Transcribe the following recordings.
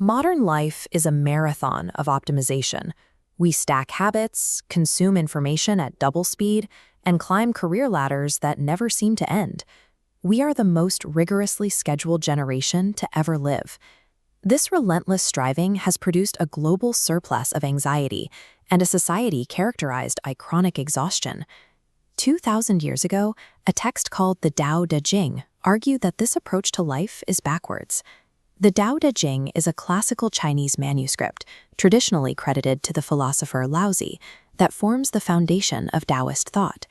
Modern life is a marathon of optimization. We stack habits, consume information at double speed, and climb career ladders that never seem to end. We are the most rigorously scheduled generation to ever live. This relentless striving has produced a global surplus of anxiety and a society characterized by chronic exhaustion. 2,000 years ago, a text called the Tao Te Ching argued that this approach to life is backwards. The Tao Te Ching is a classical Chinese manuscript, traditionally credited to the philosopher Laozi, that forms the foundation of Taoist thought.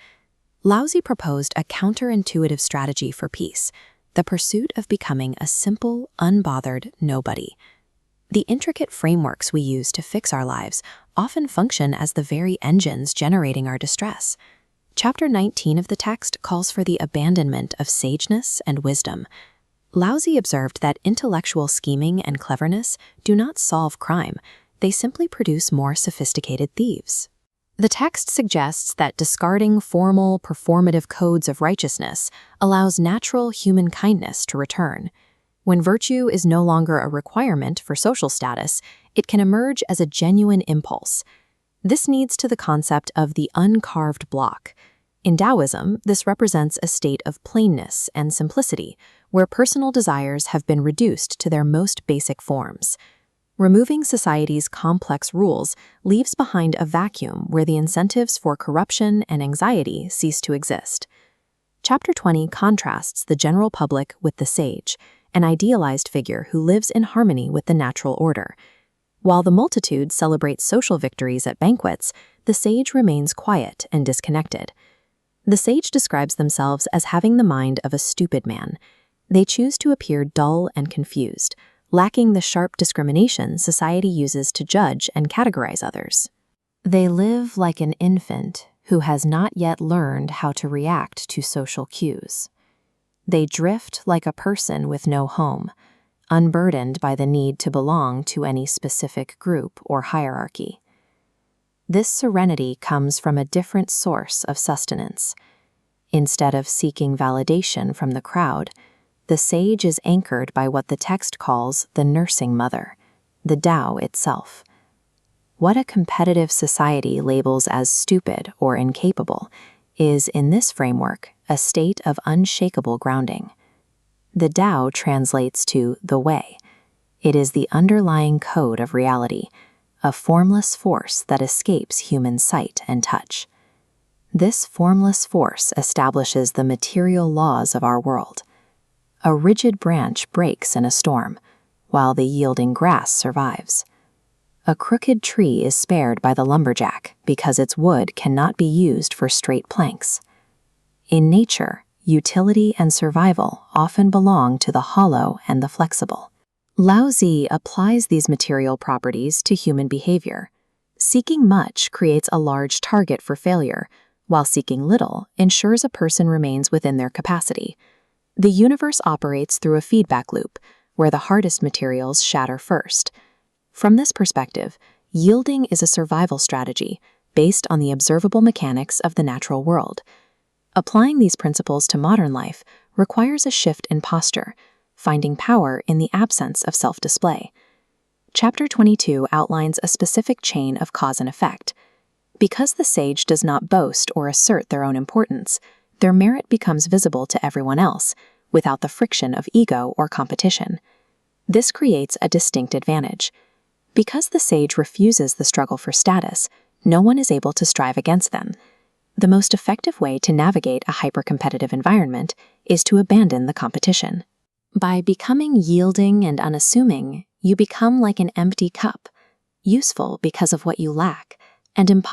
Laozi proposed a counterintuitive strategy for peace, the pursuit of becoming a simple, unbothered nobody. The intricate frameworks we use to fix our lives often function as the very engines generating our distress. Chapter 19 of the text calls for the abandonment of sageness and wisdom. Laozi observed that intellectual scheming and cleverness do not solve crime, they simply produce more sophisticated thieves. The text suggests that discarding formal, performative codes of righteousness allows natural human kindness to return. When virtue is no longer a requirement for social status, it can emerge as a genuine impulse. This leads to the concept of the uncarved block. In Taoism, this represents a state of plainness and simplicity, where personal desires have been reduced to their most basic forms. Removing society's complex rules leaves behind a vacuum where the incentives for corruption and anxiety cease to exist. Chapter 20 contrasts the general public with the sage, an idealized figure who lives in harmony with the natural order. While the multitude celebrates social victories at banquets, the sage remains quiet and disconnected. The sage describes themselves as having the mind of a stupid man. They choose to appear dull and confused, lacking the sharp discrimination society uses to judge and categorize others. They live like an infant who has not yet learned how to react to social cues. They drift like a person with no home, unburdened by the need to belong to any specific group or hierarchy. This serenity comes from a different source of sustenance. Instead of seeking validation from the crowd, the sage is anchored by what the text calls the nursing mother, the Tao itself. What a competitive society labels as stupid or incapable is, in this framework, a state of unshakable grounding. The Tao translates to the way. It is the underlying code of reality, a formless force that escapes human sight and touch. This formless force establishes the material laws of our world. A rigid branch breaks in a storm, while the yielding grass survives. A crooked tree is spared by the lumberjack because its wood cannot be used for straight planks. In nature, utility and survival often belong to the hollow and the flexible. Laozi applies these material properties to human behavior. Seeking much creates a large target for failure, while seeking little ensures a person remains within their capacity. The universe operates through a feedback loop, where the hardest materials shatter first. From this perspective, yielding is a survival strategy based on the observable mechanics of the natural world. Applying these principles to modern life requires a shift in posture, finding power in the absence of self-display. Chapter 22 outlines a specific chain of cause and effect. Because the sage does not boast or assert their own importance, their merit becomes visible to everyone else, without the friction of ego or competition. This creates a distinct advantage. Because the sage refuses the struggle for status, no one is able to strive against them. The most effective way to navigate a hyper-competitive environment is to abandon the competition. By becoming yielding and unassuming, you become like an empty cup, useful because of what you lack, and impossible